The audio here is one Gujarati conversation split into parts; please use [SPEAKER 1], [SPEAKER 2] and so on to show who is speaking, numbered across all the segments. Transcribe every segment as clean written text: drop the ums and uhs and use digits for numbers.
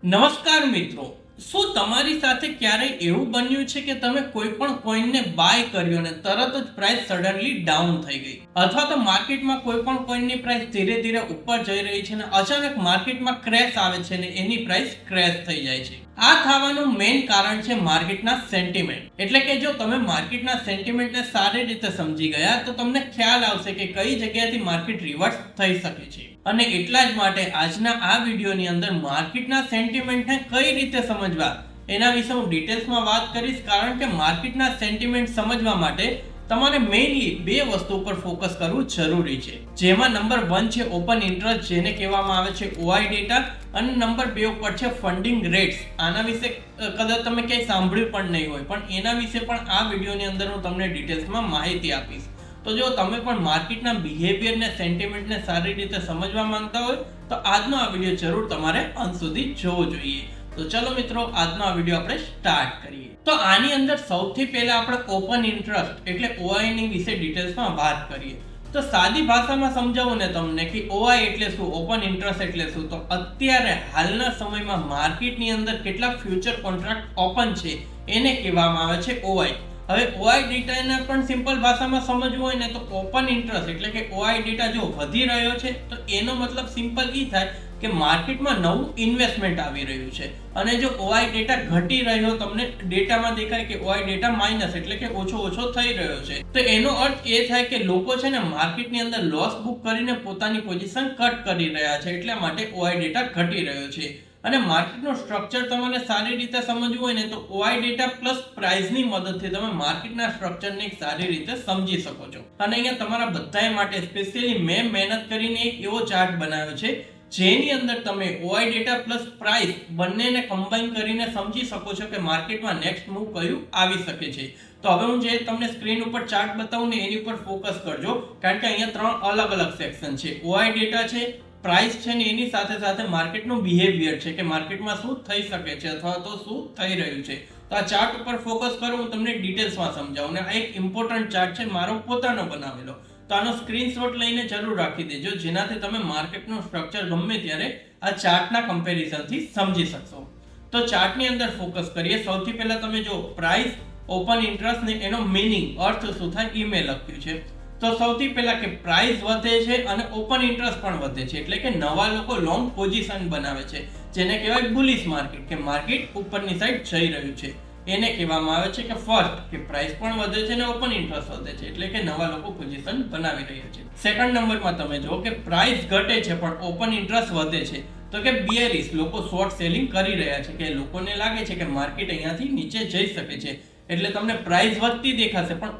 [SPEAKER 1] નમસ્કાર મિત્રો, શું તમારી સાથે ક્યારેય એવું બન્યું છે કે તમે કોઈ પણ કોઈનને બાય કર્યો ને તરત જ પ્રાઇસ સડનલી ડાઉન થઈ ગઈ, અથવા તો માર્કેટમાં કોઈ પણ કોઈનની પ્રાઇસ ધીરે ધીરે ઉપર જઈ રહી છે ને અચાનક માર્કેટમાં ક્રેશ આવે છે ને એની પ્રાઇસ ક્રેશ થઈ જાય છે? આ થવાનું મેઇન કારણ છે માર્કેટના સેન્ટિમેન્ટ. એટલે કે જો તમે માર્કેટના સેન્ટિમેન્ટને સારી રીતે સમજી ગયા તો તમને ખ્યાલ આવશે કે કઈ જગ્યાએથી માર્કેટ રિવર્સ થઈ શકે છે. અને એટલા જ માટે આજના આ વિડીયોની અંદર માર્કેટના સેન્ટિમેન્ટને કઈ રીતે સમજવા એના વિશે હું ડિટેલ્સમાં વાત કરીશ. કારણ કે માર્કેટના સેન્ટિમેન્ટ સમજવા માટે તમારે મેઇનલી બે વસ્તુ પર ફોકસ કરવું જરૂરી છે, જેમાં નંબર 1 છે ઓપન ઇન્ટરેસ્ટ, જેને કહેવામાં આવે છે OI ડેટા, અને નંબર 2 ઉપર છે ફંડિંગ રેટ્સ. આના વિશે કદાચ તમે ક્યાંય સાંભળ્યું પણ નહીં હોય, પણ એના વિશે પણ આ વિડીયોની અંદર હું તમને ડિટેલ્સમાં માહિતી આપીશ. તો જો તમે પણ માર્કેટના બિહેવિયરને સેન્ટિમેન્ટને સારી રીતે સમજવા માંગતા હોય તો આજનો આ વિડીયો જરૂર તમારે અંત સુધી જોવો જોઈએ. તો ચલો મિત્રો, આજનો આ વિડીયો આપણે સ્ટાર્ટ કરીએ. તો આની અંદર સૌથી પહેલા આપણે ઓપન ઇન્ટરેસ્ટ એટલે OI ની વિશે ડિટેલ્સમાં વાત કરીએ. તો સાદી ભાષામાં સમજાવું ને તમને કે OI એટલે શું, ઓપન ઇન્ટરેસ્ટ એટલે શું, તો અત્યારે હાલના સમયમાં માર્કેટની અંદર કેટલા ફ્યુચર કોન્ટ્રાક્ટ ઓપન છે એને કહેવામાં આવે છે OI. હવે OI ડેટાને પણ સિમ્પલ ભાષામાં સમજવું હોય ને તો ઓપન ઇન્ટરેસ્ટ એટલે કે OI ડેટા જો વધી રહ્યો છે તો એનો મતલબ સિમ્પલ એ થાય કે માર્કેટમાં નવું ઇન્વેસ્ટમેન્ટ આવી રહ્યું છે. અને જો OI ડેટા ઘટી રહ્યો, તમને ડેટામાં દેખાય કે OI ડેટા માઇનસ એટલે કે ઓછો થઈ રહ્યો છે, તો એનો અર્થ એ થાય કે લોકો છે ને માર્કેટની અંદર લોસ બુક કરીને પોતાની પોઝિશન કટ કરી રહ્યા છે, એટલા માટે OI ડેટા ઘટી રહ્યો છે. અને માર્કેટનું સ્ટ્રક્ચર તમારે સારી રીતે સમજવું હોય ને તો OI ડેટા પ્લસ પ્રાઇસની મદદથી તમે માર્કેટના સ્ટ્રક્ચરને સારી રીતે સમજી શકો છો. અને અહીંયા તમારા બધાય માટે સ્પેશિયલી મેં મહેનત કરીને એક એવો ચાર્ટ બનાવ્યો છે જેની અંદર તમે OI ડેટા પ્લસ પ્રાઇસ બંનેને કમ્બાઈન કરીને સમજી શકો છો કે માર્કેટમાં નેક્સ્ટ મૂવ કયું આવી શકે છે. તો હવે હું જે તમને સ્ક્રીન ઉપર ચાર્ટ બતાવું ને એની ઉપર ફોકસ કરજો, કારણ કે અહીંયા 3 અલગ અલગ સેક્શન છે. OI ડેટા છે, પ્રાઇસ છે ને એની સાથે સાથે માર્કેટનું બિહેવિયર છે કે માર્કેટમાં શું થઈ શકે છે અથવા તો શું થઈ રહ્યું છે. તો આ ચાર્ટ ઉપર ફોકસ કરું, હું તમને ડિટેલ્સમાં સમજાવું. ને આ એક ઇમ્પોર્ટન્ટ ચાર્ટ છે, મારો પોતાનો બનાવેલો. તો આનો સ્ક્રીનશોટ લઈને જરૂર રાખી દેજો, જેનાથી તમે માર્કેટનું સ્ટ્રક્ચર ગમે ત્યારે આ ચાર્ટના કમ્પેરિઝનથી સમજી શકશો. તો ચાર્ટની અંદર ફોકસ કરીએ. સૌથી પહેલા તમે જો પ્રાઇસ, ઓપન ઇન્ટરેસ્ટ ને એનો મીનિંગ અર્થ શું થાય એ મેં લખ્યું છે. તો સૌથી પહેલા કે પ્રાઇસ વધે છે અને ઓપન ઇન્ટરેસ્ટ પણ વધે છે, એટલે કે નવા લોકો લોંગ પોઝિશન બનાવે છે, જેને કહેવાય બુલિશ માર્કેટ, કે માર્કેટ ઉપરની સાઈડ જઈ રહ્યું છે. એને કહેવામાં આવે છે કે ફર્સ્ટ કે પ્રાઇસ પણ વધે છે અને ઓપન ઇન્ટરેસ્ટ વધે છે, એટલે કે નવા લોકો પોઝિશન બનાવી રહ્યા છે. સેકન્ડ નંબરમાં તમે જો કે પ્રાઇસ ઘટે છે પણ ઓપન ઇન્ટરેસ્ટ વધે છે, તો કે બિયરિશ, લોકો શોર્ટ સેલિંગ કરી રહ્યા છે, કે લોકોને લાગે છે કે માર્કેટ અહીંયાથી નીચે જઈ શકે છે. એટલે તમને પ્રાઇસ વધતી દેખાશે પણ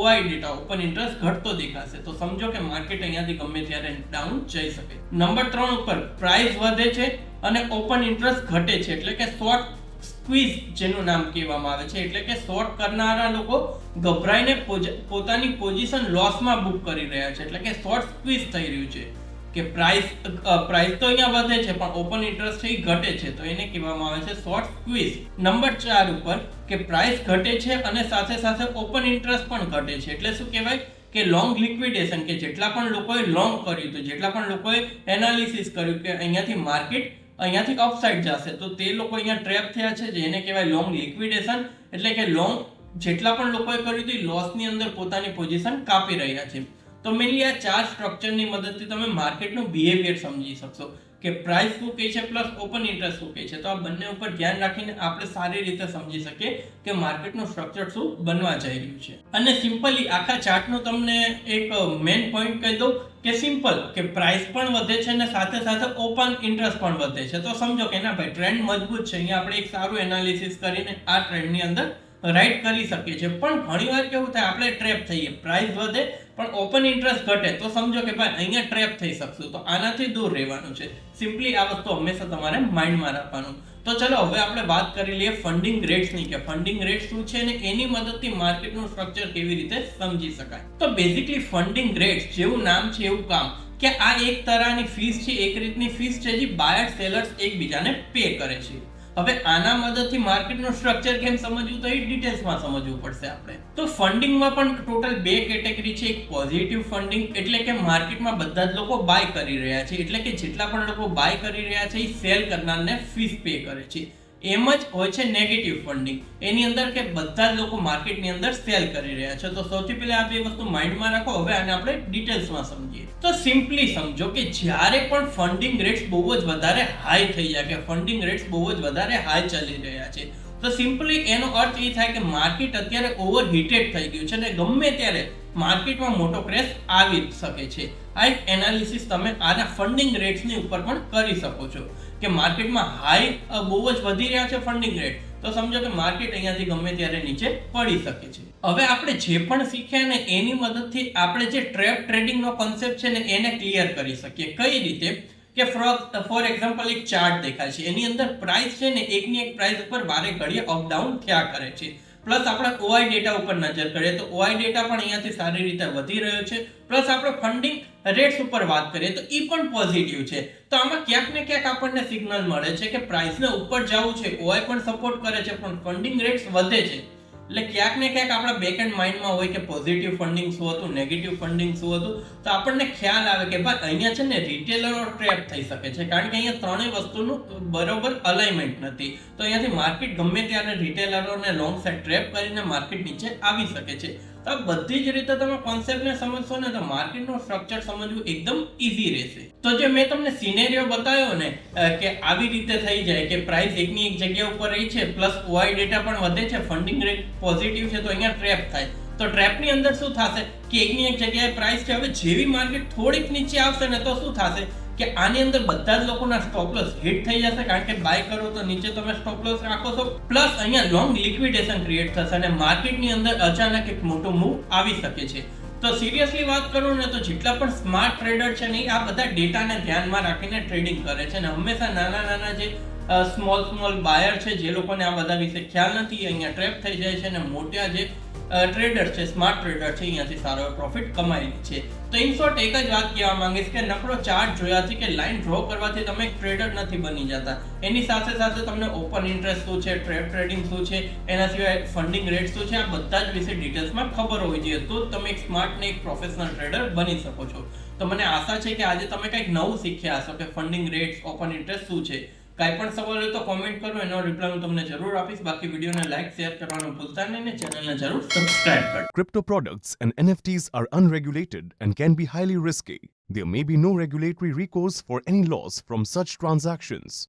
[SPEAKER 1] OI ડેટા ઓપન ઇન્ટરેસ્ટ ઘટતો દેખાશે, તો સમજો કે માર્કેટ અહીંયાથી ગમે ત્યારે ડાઉન જઈ શકે. નંબર 3 ઉપર પ્રાઇસ વધે છે અને ઓપન ઇન્ટરેસ્ટ ઘટે છે, એટલે કે શોર્ટ સ્ક્વીઝ જેનું નામ કહેવામાં આવે છે, એટલે કે શોર્ટ કરનારા લોકો ગભરાઈને પોતાની પોઝિશન લોસમાં બુક કરી રહ્યા છે, એટલે કે શોર્ટ સ્ક્વીઝ થઈ રહ્યું છે. કે પ્રાઇસ તો અહીંયા વધે છે પણ ઓપન ઇન્ટરેસ્ટ છે એ ઘટે છે, તો એને કહેવામાં આવે છે શોર્ટ સ્ક્વીઝ. નંબર 4 ઉપર કે પ્રાઇસ ઘટે છે અને સાથે સાથે ઓપન ઇન્ટરેસ્ટ પણ ઘટે છે, એટલે શું કહેવાય કે લોંગ લિક્વિડેશન, કે જેટલા પણ લોકોએ લોંગ કર્યું હતું, જેટલા પણ લોકોએ એનાલિસિસ કર્યું કે અહીંયાથી અપસાઇડ જશે, તો તે લોકો અહીંયા ટ્રેપ થયા છે, જેને કહેવાય લોંગ લિક્વિડેશન. એટલે કે લોંગ જેટલા પણ લોકોએ કર્યું હતું લોસની અંદર પોતાની પોઝિશન કાપી રહ્યા છે. તો મેનલી આ 4 સ્ટ્રક્ચરની મદદથી તમે માર્કેટનું બિહેવિયર સમજી શકશો કે પ્રાઇસ શું કહે છે પ્લસ ઓપન ઇન્ટરેસ્ટ શું કહે છે. તો આ બંને ઉપર ધ્યાન રાખીને આપણે સારી રીતે સમજી શકીએ કે માર્કેટનું સ્ટ્રક્ચર શું બનવા જઈ રહ્યું છે. અને સિમ્પલી આખા ચાર્ટનો તમને એક મેઇન પોઈન્ટ કહી દઉં કે સિમ્પલ કે પ્રાઇસ પણ વધે છે અને સાથે સાથે ઓપન ઇન્ટરેસ્ટ પણ વધે છે, તો સમજો કે ના ભાઈ ટ્રેન્ડ મજબૂત છે. અહીંયા આપણે એક સારું એનાલિસિસ કરીને આ ટ્રેન્ડની અંદર રાઈટ કરી શકીએ છીએ. પણ ઘણીવાર કેવું થાય, આપણે ટ્રેપ થઈએ, પ્રાઇસ વધે પણ ઓપન ઇન્ટરેસ્ટ ઘટે, તો સમજો કે ભાઈ અહીંયા ટ્રેપ થઈ શકશું. તો આનાથી દૂર રહેવાનું છે. સિમ્પલી આ વસ્તુ હંમેશા તમારે માઇન્ડમાં રાખવાનું. તો ચલો હવે આપણે વાત કરી લઈએ ફંડિંગ રેટ્સની, કે ફંડિંગ રેટ શું છે અને એની મદદથી માર્કેટનું સ્ટ્રક્ચર કેવી રીતે સમજી શકાય. તો બેઝિકલી ફંડિંગ રેટ્સ જેવું નામ છે એવું કામ, કે આ એક તરહની ફીસ છે, એક રીતની ફીસ છે જે બાયર સેલર્સ એકબીજાને પે કરે છે. હવે આના મદદથી માર્કેટનું સ્ટ્રક્ચર કેમ સમજવું તો એ ડિટેલ્સમાં સમજવું પડશે આપણે. તો ફંડિંગમાં પણ ટોટલ બે કેટેગરી છે. એક પોઝિટિવ ફંડિંગ, એટલે કે માર્કેટમાં બધા જ લોકો બાય કરી રહ્યા છે, એટલે કે જેટલા પણ લોકો બાય કરી રહ્યા છે એ સેલ કરનારને ફીસ પે કરે છે. એમ જ હોય છે નેગેટિવ ફંડિંગ, એની અંદર કે બધા જ લોકો માર્કેટની અંદર સેલ કરી રહ્યા છે. તો સૌથી પહેલા આ બે વસ્તુ માઇન્ડમાં રાખો. હવે આને આપણે ડિટેલ્સમાં સમજીએ. તો સિમ્પલી સમજો કે જ્યારે પણ ફંડિંગ રેટ્સ બહુ જ વધારે હાઈ થઈ જાય, કે ફંડિંગ રેટ્સ બહુ જ વધારે હાઈ ચાલી રહ્યા છે, તો સિમ્પલી એનો અર્થ એ થાય કે માર્કેટ અત્યારે ઓવરહીટેડ થઈ ગયું છે અને ગમે ત્યારે માર્કેટમાં મોટો ક્રેશ આવી શકે છે. આ એક એનાલિસિસ તમે આના ફંડિંગ રેટ્સની ઉપર પણ કરી શકો છો કે માર્કેટમાં હાઈ બહુ જ વધી રહ્યા છે ફંડિંગ રેટ, તો સમજો કે માર્કેટ અહીંયાથી ગમે ત્યારે નીચે પડી શકે છે. હવે આપણે જે પણ શીખ્યા ને એની મદદથી આપણે જે ટ્રેપ ટ્રેડિંગનો કોન્સેપ્ટ છે ને એને ક્લિયર કરી શકીએ. કઈ રીતે કે ફોર એક્ઝામ્પલ એક ચાર્ટ દેખાય છે, એની અંદર પ્રાઇસ છે ને એકની એક પ્રાઇસ ઉપર વારે ઘડીએ અપ ડાઉન થયા કરે છે. પ્લસ આપણે ઓઆઈ ડેટા ઉપર નજર કરીએ તો ઓઆઈ ડેટા પણ અહીંયાથી સારી રીતે વધી રહ્યો છે. પ્લસ આપણે ફંડિંગ રેટ્સ ઉપર વાત કરીએ તો એ પણ પોઝિટિવ છે. તો આમાં ક્યાંક ને ક્યાંક આપણને સિગ્નલ મળે છે કે પ્રાઇસને ઉપર જવું છે, ઓઆઈ પણ સપોર્ટ કરે છે, પણ ફંડિંગ રેટ્સ વધે છે. એટલે ક્યાંક ને ક્યાંક આપણા બેક એન્ડ માઇન્ડમાં હોય કે પોઝિટિવ ફંડિંગ શું હતું, નેગેટિવ ફંડિંગ શું હતું, તો આપણને ખ્યાલ આવે કે ભાઈ અહીંયા છે ને રિટેલરો ટ્રેપ થઈ શકે છે, કારણ કે અહીંયા ત્રણેય વસ્તુનું બરોબર અલાઇનમેન્ટ નથી. તો અહીંયાથી માર્કેટ ગમે ત્યારે રિટેલરોને લોંગ સાઈડ ટ્રેપ કરીને માર્કેટ નીચે આવી શકે છે. તો બધી જ રીતે તમે કોન્સેપ્ટને સમજશો ને તો માર્કેટનું સ્ટ્રક્ચર સમજવું એકદમ ઈઝી રહેશે. તો જે મેં તમને સિનેરિયો બતાવ્યો ને કે આવી રીતે થઈ જાય કે પ્રાઇસ એકની એક જગ્યા ઉપર રહી છે, પ્લસ ઓઆઈ ડેટા પણ વધે છે, ફંડિંગ રેટ પોઝિટિવ છે, તો અહીંયા ટ્રેપ થાય. તો ટ્રેપની અંદર શું થશે કે એકની એક જગ્યાએ પ્રાઇસ છે, હવે જેવી માર્કેટ થોડીક નીચે આવશે ને તો શું થશે કે આની અંદર બધા જ લોકોના સ્ટોપ લોસ હિટ થઈ જશે, કારણ કે બાય કરો તો નીચે તમે સ્ટોપ લોસ રાખો છો. પ્લસ અહીંયા લોંગ લિક્વિડેશન ક્રિએટ થશે અને માર્કેટની અંદર અચાનક એક મોટો મૂવ આવી શકે છે. તો સિરિયસલી વાત કરું ને તો જેટલા પણ સ્માર્ટ ટ્રેડર છે ને આ બધા ડેટાને ધ્યાનમાં રાખીને ટ્રેડિંગ કરે છે અને હંમેશા નાના જે સ્મોલ બાયર છે, જે લોકોને આ બધા વિશે ખ્યાલ નથી, અહીંયા ટ્રેપ થઈ જાય છે અને મોટા જે ટ્રેડર છે, સ્માર્ટ ટ્રેડર છે, અહીંયાથી સારો પ્રોફિટ કમાઈ છે. તો ઇન શોર્ટ એક જ વાત કહેવા માંગીશ કે નકરો ચાર્ટ જોયાથી કે લાઈન ડ્રો કરવાથી તમે એક ટ્રેડર નથી બની જતા. એની સાથે સાથે તમને ઓપન ઇન્ટરેસ્ટ શું છે, ટ્રેડ ટ્રેડિંગ શું છે, એના સિવાય ફંડિંગ રેટ શું છે, આ બધા જ વિશે ડિટેલ્સમાં ખબર હોવી જોઈએ, તો જ તમે એક સ્માર્ટ ને એક પ્રોફેશનલ ટ્રેડર બની શકો છો. તો મને આશા છે કે આજે તમે કંઈક નવું શીખ્યા હશો કે ફંડિંગ રેટ્સ, ઓપન ઇન્ટરેસ્ટ શું છે. કાંઈ પણ સવાલ હોય તો કોમેન્ટ કરો, એનો રિપ્લાય હું તમને જરૂર આપીશ. બાકી વિડીયોને લાઈક શેર કરવાનું ભૂલતા નહીં ને ચેનલને જરૂર સબસ્ક્રાઇબ કરો.
[SPEAKER 2] Crypto products and NFTs are unregulated and can be highly risky. There may be no regulatory recourse for any loss from such transactions.